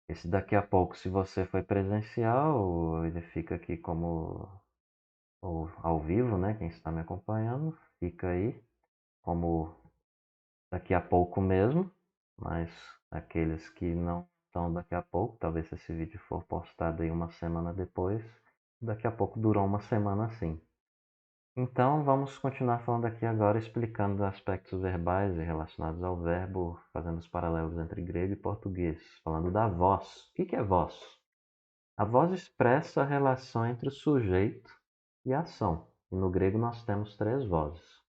Esse daqui a pouco, se você foi presencial, ele fica aqui como ao vivo, né? Quem está me acompanhando, fica aí como daqui a pouco mesmo, mas aqueles que não estão daqui a pouco, talvez se esse vídeo for postado aí uma semana depois, daqui a pouco durou uma semana assim. Então vamos continuar falando aqui agora, explicando aspectos verbais e relacionados ao verbo, fazendo os paralelos entre grego e português, falando da voz. O que é voz? A voz expressa a relação entre o sujeito e a ação. E no grego nós temos três vozes.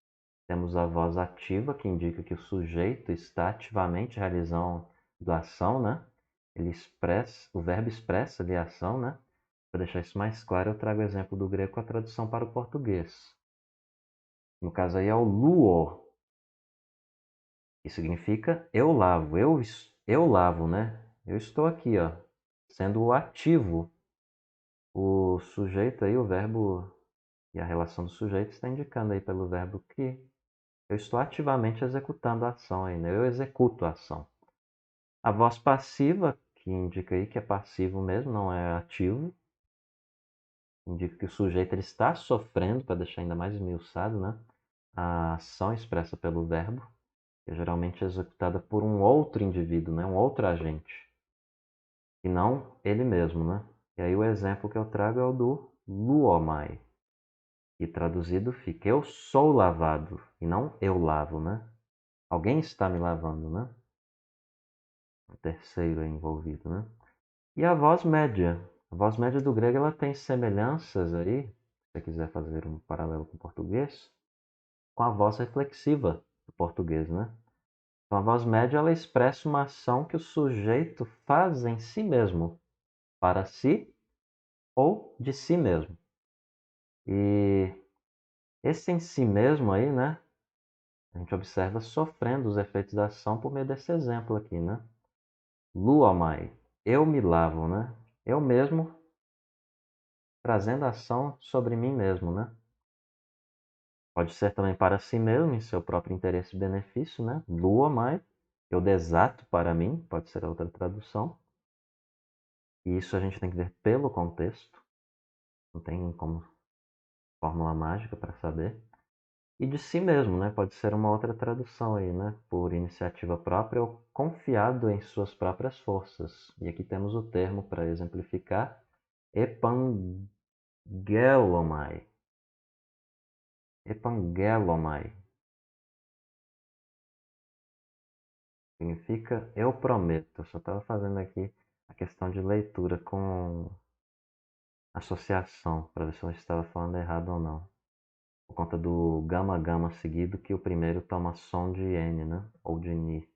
Temos a voz ativa, que indica que o sujeito está ativamente realizando a ação, né? O verbo expressa ali a ação, né? Para deixar isso mais claro, eu trago o exemplo do grego com a tradução para o português. No caso aí é o luo, que significa eu lavo, eu lavo, né? Eu estou aqui, ó, sendo o ativo. O sujeito aí, o verbo e a relação do sujeito está indicando aí pelo verbo que eu estou ativamente executando a ação aí, né? Eu executo a ação. A voz passiva, que indica aí que é passivo mesmo, não é ativo, indica que o sujeito ele está sofrendo, para deixar ainda mais esmiuçado, né? A ação expressa pelo verbo, que é geralmente executada por um outro indivíduo, né? Um outro agente, e não ele mesmo, né? E aí o exemplo que eu trago é o do luomai, e traduzido fica eu sou lavado, e não eu lavo, né? Alguém está me lavando, né? O terceiro é envolvido, né? E a voz média. A voz média do grego ela tem semelhanças aí, se você quiser fazer um paralelo com o português, com a voz reflexiva do português, né? Então, a voz média ela expressa uma ação que o sujeito faz em si mesmo, para si ou de si mesmo. E esse em si mesmo aí, né? A gente observa sofrendo os efeitos da ação por meio desse exemplo aqui, né? Luamai, eu me lavo, né? Eu mesmo trazendo ação sobre mim mesmo, né? Pode ser também para si mesmo, em seu próprio interesse e benefício, né? Luamai, eu desato para mim, pode ser a outra tradução. E isso a gente tem que ver pelo contexto, não tem como fórmula mágica para saber. E de si mesmo, né? Pode ser uma outra tradução aí, né? Por iniciativa própria ou confiado em suas próprias forças. E aqui temos o termo para exemplificar, epangelomai. Epangelomai significa eu prometo. Eu só estava fazendo aqui a questão de leitura com associação, para ver se eu estava falando errado ou não. Por conta do gama gama seguido, que o primeiro toma som de N, né? Ou de Ni.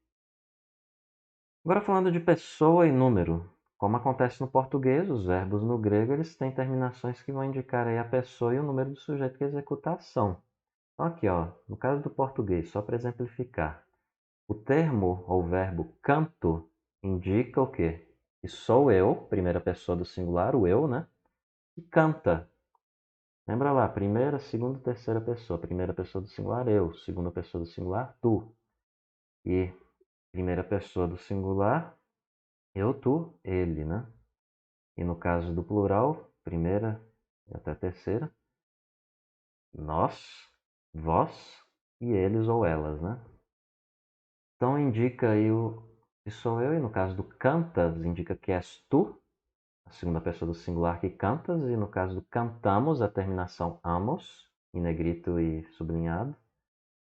Agora falando de pessoa e número. Como acontece no português, os verbos no grego eles têm terminações que vão indicar aí a pessoa e o número do sujeito que executa a ação. Então aqui, ó, no caso do português, só para exemplificar, o termo ou verbo canto indica o quê? Que sou eu, primeira pessoa do singular, o eu, né? E canta. Lembra lá, primeira, segunda, terceira pessoa. Primeira pessoa do singular, eu. Segunda pessoa do singular, tu. E primeira pessoa do singular, eu, tu, ele, né? E no caso do plural, primeira e até terceira, nós, vós e eles ou elas, né? Então indica aí o que sou eu, e no caso do cantas, indica que és tu, a segunda pessoa do singular que cantas, e no caso do cantamos, a terminação amos, em negrito e sublinhado,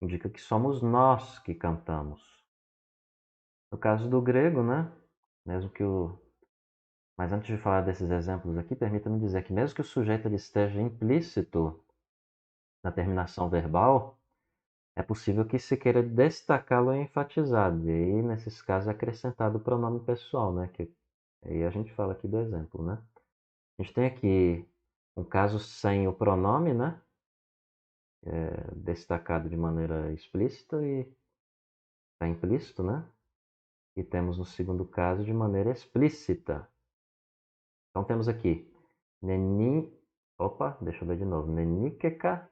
indica que somos nós que cantamos. No caso do grego, né? Mesmo que o Mas antes de falar desses exemplos aqui, permita-me dizer que mesmo que o sujeito ele esteja implícito na terminação verbal, é possível que se queira destacá-lo e enfatizado. E aí, nesses casos, é acrescentado o pronome pessoal, né? Que aí a gente fala aqui do exemplo, né? A gente tem aqui um caso sem o pronome, né? Destacado de maneira explícita e está implícito, né? E temos no segundo caso de maneira explícita. Então temos aqui Neni. Opa, deixa eu ver de novo. Nenikeka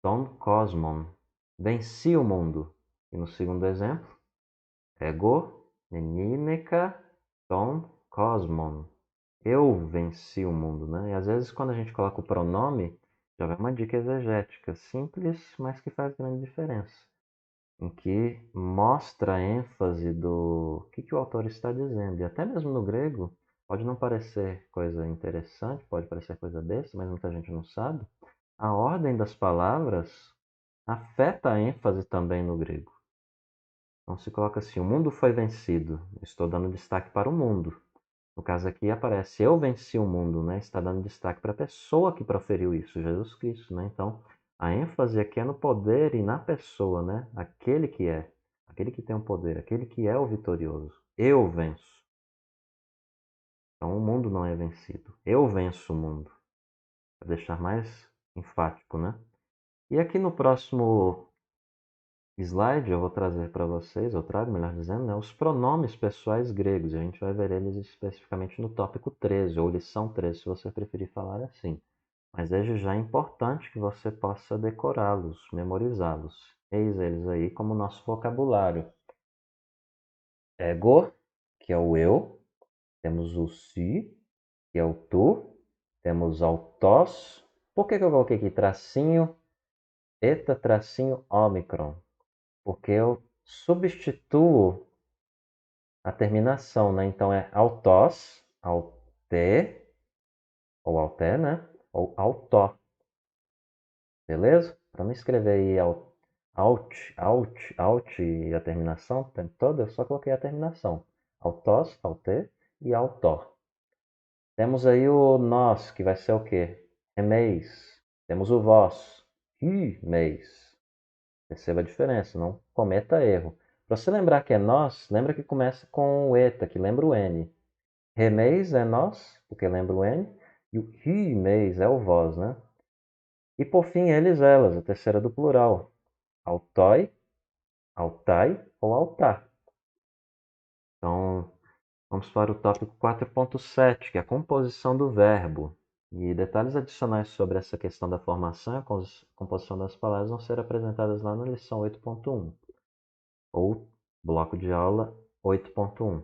ton cosmon. Venci o mundo. E no segundo exemplo, ego nenineka ton cosmon. Eu venci o mundo, né? E às vezes quando a gente coloca o pronome, já vem uma dica exegética, simples, mas que faz grande diferença. Em que mostra a ênfase do que o autor está dizendo. E até mesmo no grego, pode não parecer coisa interessante, pode parecer coisa besta, mas muita gente não sabe. A ordem das palavras afeta a ênfase também no grego. Então se coloca assim: o mundo foi vencido. Estou dando destaque para o mundo. No caso aqui aparece eu venci o mundo, né? Está dando destaque para a pessoa que proferiu isso, Jesus Cristo, né? Então a ênfase aqui é no poder e na pessoa, né? Aquele que tem o poder, aquele que é o vitorioso. Eu venço. Então o mundo não é vencido. Eu venço o mundo. Para deixar mais enfático, né? E aqui no próximo slide eu vou trazer para vocês, eu trago, melhor dizendo, né, os pronomes pessoais gregos. A gente vai ver eles especificamente no tópico 13, ou lição 13, se você preferir falar assim. Mas desde já é importante que você possa decorá-los, memorizá-los. Eis eles aí como nosso vocabulário. Ego, que é o eu. Temos o si, que é o tu. Temos autós. Por que eu coloquei aqui tracinho? Eta, tracinho, ômicron. Porque eu substituo a terminação, né? Então é autós, aute, ou auté, né? Ou autó. Beleza? Para não escrever aí out e a terminação o tempo todo, eu só coloquei a terminação. Autós, aute e autó. Temos aí o nós, que vai ser o quê? Remeis. Temos o vós, mês. Perceba a diferença, não cometa erro. Para você lembrar que é nós, lembra que começa com o eta, que lembra o N. Remeis é nós, porque lembra o N. E o mês é o vós, né? E por fim, eles, elas, a terceira do plural. Autói, autai ou autar. Então, vamos para o tópico 4.7, que é a composição do verbo. E detalhes adicionais sobre essa questão da formação e a composição das palavras vão ser apresentadas lá na lição 8.1, ou bloco de aula 8.1.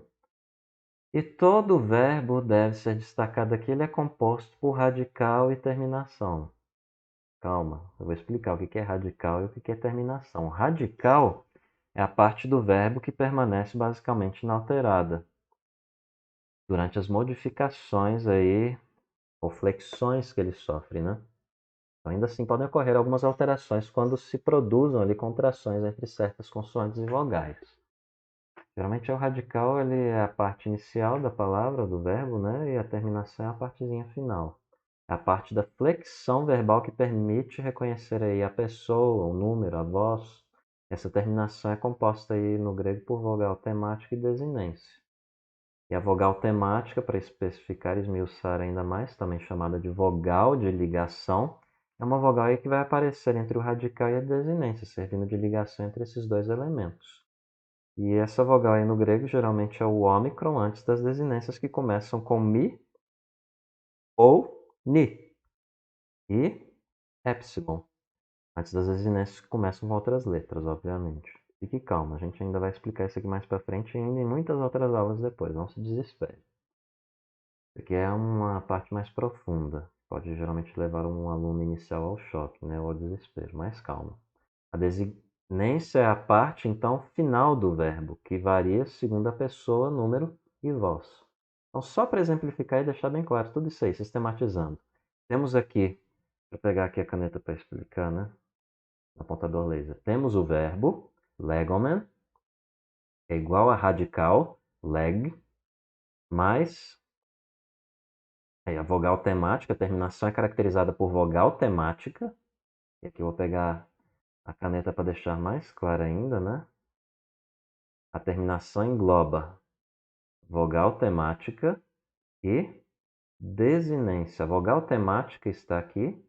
E todo verbo deve ser destacado aqui, ele é composto por radical e terminação. Calma, eu vou explicar o que é radical e o que é terminação. Radical é a parte do verbo que permanece basicamente inalterada durante as modificações aí, ou flexões que ele sofre, né? Ainda assim, podem ocorrer algumas alterações quando se produzam ali contrações entre certas consoantes e vogais. Geralmente o radical ele é a parte inicial da palavra, do verbo, né? E a terminação é a partezinha final. É a parte da flexão verbal que permite reconhecer aí a pessoa, o número, a voz. Essa terminação é composta aí no grego por vogal temática e desinência. E a vogal temática, para especificar e esmiuçar ainda mais, também chamada de vogal de ligação, é uma vogal aí que vai aparecer entre o radical e a desinência, servindo de ligação entre esses dois elementos. E essa vogal aí no grego geralmente é o ômicron antes das desinências que começam com mi ou ni. E epsilon antes das desinências que começam com outras letras, obviamente. Fique calma, a gente ainda vai explicar isso aqui mais pra frente e ainda em muitas outras aulas depois, não se desespere. Isso aqui é uma parte mais profunda, pode geralmente levar um aluno inicial ao choque, né, ou ao desespero, mas calma. A desinência é a parte, então, final do verbo, que varia segundo a pessoa, número e voz. Então, só para exemplificar e deixar bem claro tudo isso aí, sistematizando. Temos aqui, vou pegar aqui a caneta para explicar, né? Apontador laser. Temos o verbo legomen, é igual a radical, leg, mais a vogal temática, a terminação é caracterizada por vogal temática. E aqui eu vou pegar a caneta para deixar mais clara ainda, né? A terminação engloba vogal temática e desinência. A vogal temática está aqui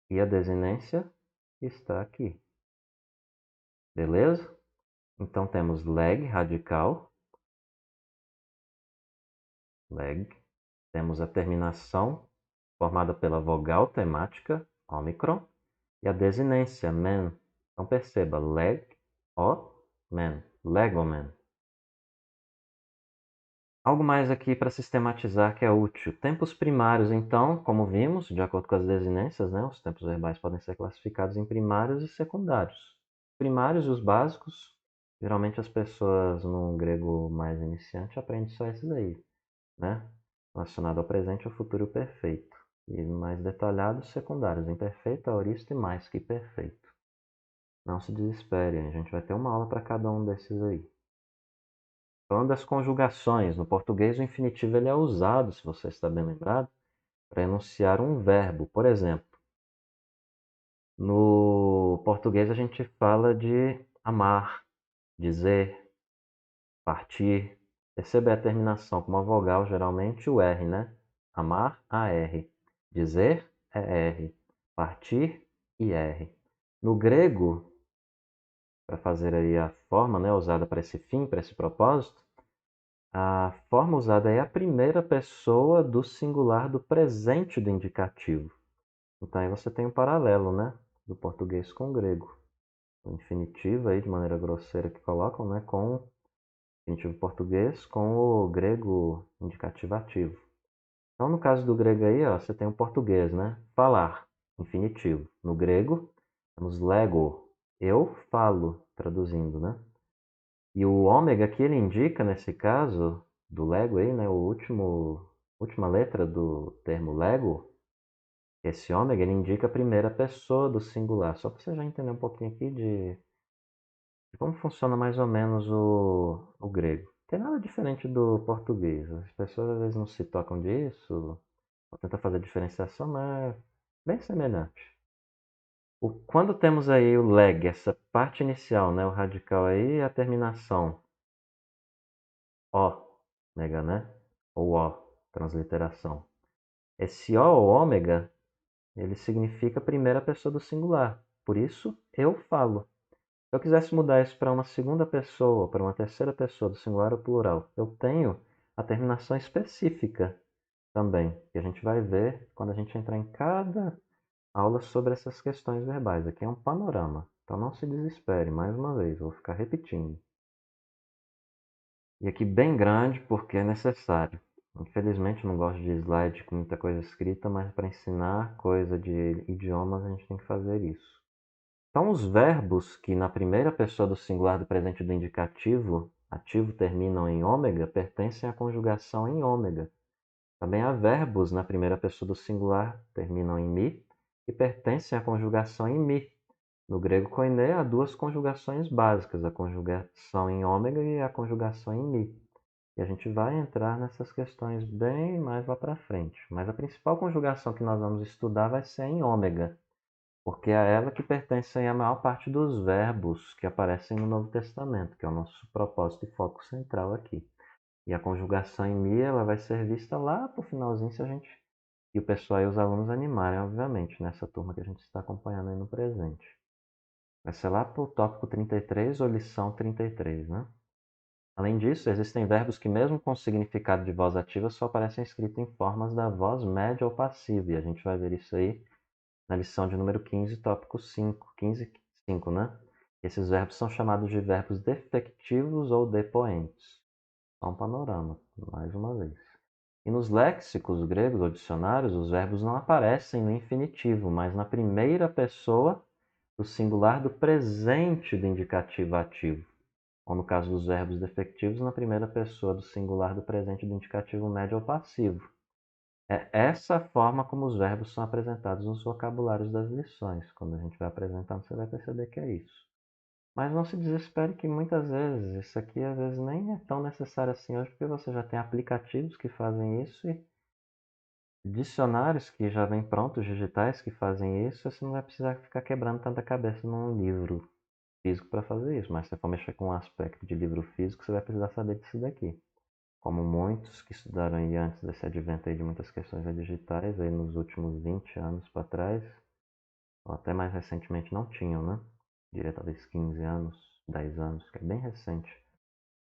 e a desinência está aqui. Beleza? Então temos leg, radical, leg. Temos a terminação formada pela vogal temática, ômicron, e a desinência, men. Então perceba, leg, o, men, legomen. Algo mais aqui para sistematizar que é útil. Tempos primários, então, como vimos, de acordo com as desinências, né, os tempos verbais podem ser classificados em primários e secundários. Primários e os básicos, geralmente as pessoas no grego mais iniciante aprendem só esses aí, né? Relacionado ao presente, ao futuro e ao perfeito. E mais detalhados, secundários, imperfeito, aoristo e mais que perfeito. Não se desespere, a gente vai ter uma aula para cada um desses aí. Falando das conjugações, no português o infinitivo ele é usado, se você está bem lembrado, para enunciar um verbo. Por exemplo, no português a gente fala de amar, dizer, partir. Percebe a terminação com uma vogal, geralmente o R, né? Amar, AR. Dizer, ER. Partir, IR. No grego, para fazer aí a forma, né, usada para esse fim, para esse propósito, a forma usada é a primeira pessoa do singular do presente do indicativo. Então aí você tem um paralelo, né, do português com o grego. O infinitivo aí, de maneira grosseira que colocam, né, com o infinitivo português com o grego indicativo ativo. Então no caso do grego aí, ó, você tem o português, né, falar, infinitivo. No grego, temos lego, eu falo, traduzindo, né? E o ômega aqui ele indica, nesse caso, do Lego aí, né, última letra do termo Lego, esse ômega ele indica a primeira pessoa do singular. Só para você já entender um pouquinho aqui de como funciona mais ou menos o grego. Não tem nada diferente do português. As pessoas às vezes não se tocam disso, ou tentam fazer diferenciação, mas é bem semelhante. Quando temos aí o leg, essa parte inicial, né, o radical aí, a terminação ômega, né? Ou ó, transliteração. Esse ó ou ômega, ele significa primeira pessoa do singular. Por isso, eu falo. Se eu quisesse mudar isso para uma segunda pessoa, para uma terceira pessoa do singular ou plural, eu tenho a terminação específica também, que a gente vai ver quando a gente entrar em cada aula sobre essas questões verbais. Aqui é um panorama. Então não se desespere, mais uma vez, vou ficar repetindo. E aqui bem grande porque é necessário. Infelizmente eu não gosto de slide com muita coisa escrita, mas para ensinar coisa de idiomas a gente tem que fazer isso. Então os verbos que na primeira pessoa do singular do presente do indicativo ativo terminam em ômega pertencem à conjugação em ômega. Também há verbos na primeira pessoa do singular terminam em mi e pertencem à conjugação em mi. No grego koiné há duas conjugações básicas, a conjugação em ômega e a conjugação em mi. E a gente vai entrar nessas questões bem mais lá para frente. Mas a principal conjugação que nós vamos estudar vai ser em ômega, porque é a ela que pertencem a maior parte dos verbos que aparecem no Novo Testamento, que é o nosso propósito e foco central aqui. E a conjugação em mi, ela vai ser vista lá para o finalzinho, se a gente e o pessoal e os alunos animarem, obviamente, nessa turma que a gente está acompanhando aí no presente. Vai ser lá para o tópico 33 ou lição 33, né? Além disso, existem verbos que, mesmo com significado de voz ativa, só aparecem escritos em formas da voz média ou passiva. E a gente vai ver isso aí na lição de número 15, tópico 5, 15, 5, né? Esses verbos são chamados de verbos defectivos ou depoentes. Só um panorama, mais uma vez. E nos léxicos gregos ou dicionários, os verbos não aparecem no infinitivo, mas na primeira pessoa do singular do presente do indicativo ativo, ou no caso dos verbos defectivos, na primeira pessoa do singular do presente do indicativo médio ou passivo. É essa a forma como os verbos são apresentados nos vocabulários das lições. Quando a gente vai apresentando, você vai perceber que é isso. Mas não se desespere que muitas vezes isso aqui às vezes nem é tão necessário assim hoje, porque você já tem aplicativos que fazem isso e dicionários que já vêm prontos, digitais que fazem isso, você não vai precisar ficar quebrando tanta cabeça num livro físico para fazer isso. Mas se você for mexer com um aspecto de livro físico, você vai precisar saber disso daqui. Como muitos que estudaram aí antes desse advento aí de muitas questões digitais, aí nos últimos 20 anos para trás, ou até mais recentemente não tinham, né? Diria talvez 15 anos, 10 anos, que é bem recente.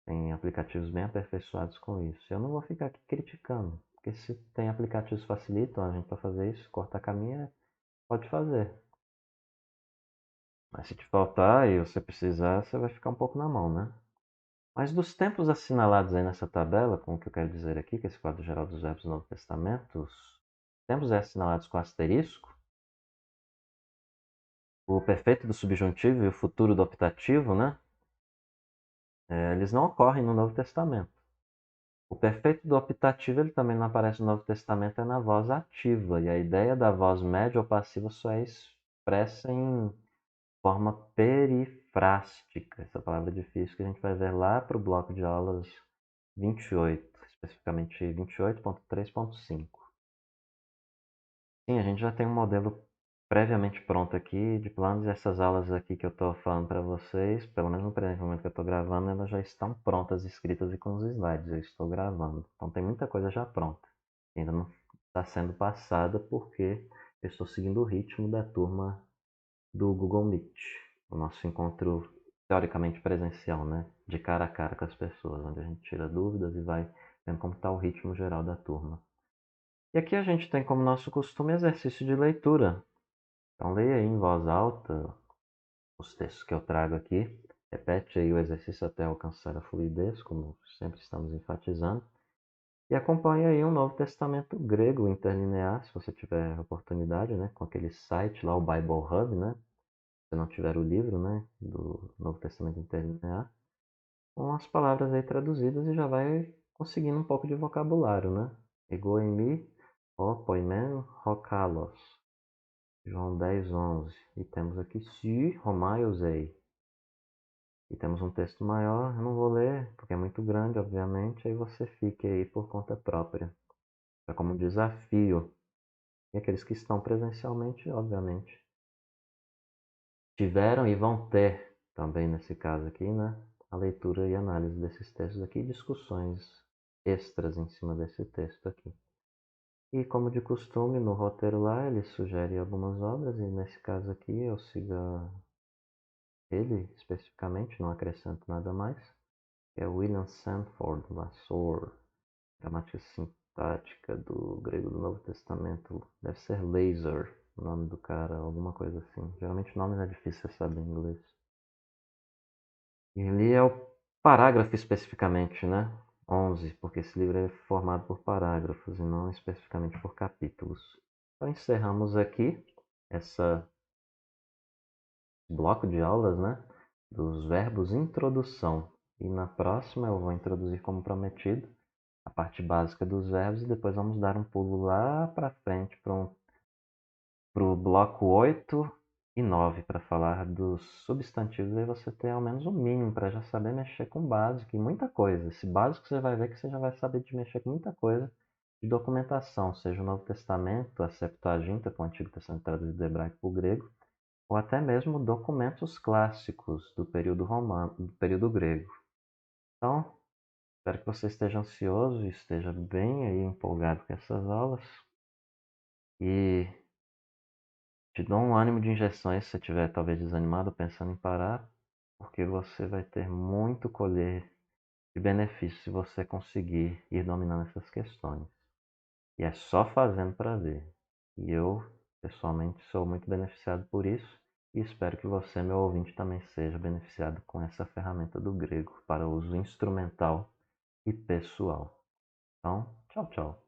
Tem aplicativos bem aperfeiçoados com isso. Eu não vou ficar aqui criticando, porque se tem aplicativos que facilitam a gente para fazer isso, cortar caminho, pode fazer. Mas se te faltar e você precisar, você vai ficar um pouco na mão, né? Mas dos tempos assinalados aí nessa tabela, com o que eu quero dizer aqui, que é esse quadro geral dos verbos do Novo Testamento, os tempos assinalados com asterisco, o perfeito do subjuntivo e o futuro do optativo, né? Eles não ocorrem no Novo Testamento. O perfeito do optativo ele também não aparece no Novo Testamento, é na voz ativa. E a ideia da voz média ou passiva só é expressa em forma perifrástica. Essa palavra é difícil que a gente vai ver lá para o bloco de aulas 28, especificamente 28.3.5. Sim, a gente já tem um modelo previamente pronto aqui de planos e essas aulas aqui que eu estou falando para vocês, pelo menos no presente momento que eu estou gravando, elas já estão prontas, escritas e com os slides. Eu estou gravando. Então tem muita coisa já pronta. Ainda não está sendo passada porque eu estou seguindo o ritmo da turma do Google Meet, o nosso encontro teoricamente presencial, né? De cara a cara com as pessoas, onde a gente tira dúvidas e vai vendo como está o ritmo geral da turma. E aqui a gente tem como nosso costume exercício de leitura. Então leia aí em voz alta os textos que eu trago aqui. Repete aí o exercício até alcançar a fluidez, como sempre estamos enfatizando. E acompanhe aí um Novo Testamento grego interlinear, se você tiver oportunidade, né? Com aquele site lá, o Bible Hub, né? Se não tiver o livro, né? Do Novo Testamento interlinear. Com as palavras aí traduzidas e já vai conseguindo um pouco de vocabulário, né? Ego eimi, ho poimen, ho kalos. João 10:11. E temos aqui si romaiosei. E temos um texto maior, eu não vou ler, porque é muito grande, obviamente, aí você fique aí por conta própria. É como um desafio. E aqueles que estão presencialmente, obviamente, tiveram e vão ter também nesse caso aqui, né? A leitura e análise desses textos aqui, discussões extras em cima desse texto aqui. E como de costume, no roteiro lá, ele sugere algumas obras, e nesse caso aqui eu sigo ele especificamente, não acrescento nada mais, que é William Sanford Lasor, gramática sintática do grego do Novo Testamento, deve ser Laser, o nome do cara, alguma coisa assim. Geralmente nomes é difícil saber em inglês. E ele é o parágrafo especificamente, né? 11, porque esse livro é formado por parágrafos e não especificamente por capítulos. Então encerramos aqui essa bloco de aulas, né, dos verbos introdução. E na próxima eu vou introduzir como prometido a parte básica dos verbos e depois vamos dar um pulo lá para frente para o bloco 8 e 9 para falar dos substantivos. Aí você tem ao menos o mínimo para já saber mexer com básico e muita coisa. Esse básico você vai ver que você já vai saber de mexer com muita coisa de documentação, seja o Novo Testamento, a Septuaginta, com o Antigo Testamento traduzido do hebraico para o grego, ou até mesmo documentos clássicos do período romano, do período grego. Então, espero que você esteja ansioso e esteja bem aí empolgado com essas aulas. E te dou um ânimo de injeções se você estiver talvez desanimado, pensando em parar, porque você vai ter muito colher de benefício se você conseguir ir dominando essas questões. E é só fazendo para ver. E eu, pessoalmente, sou muito beneficiado por isso e espero que você, meu ouvinte, também seja beneficiado com essa ferramenta do grego para uso instrumental e pessoal. Então, tchau, tchau.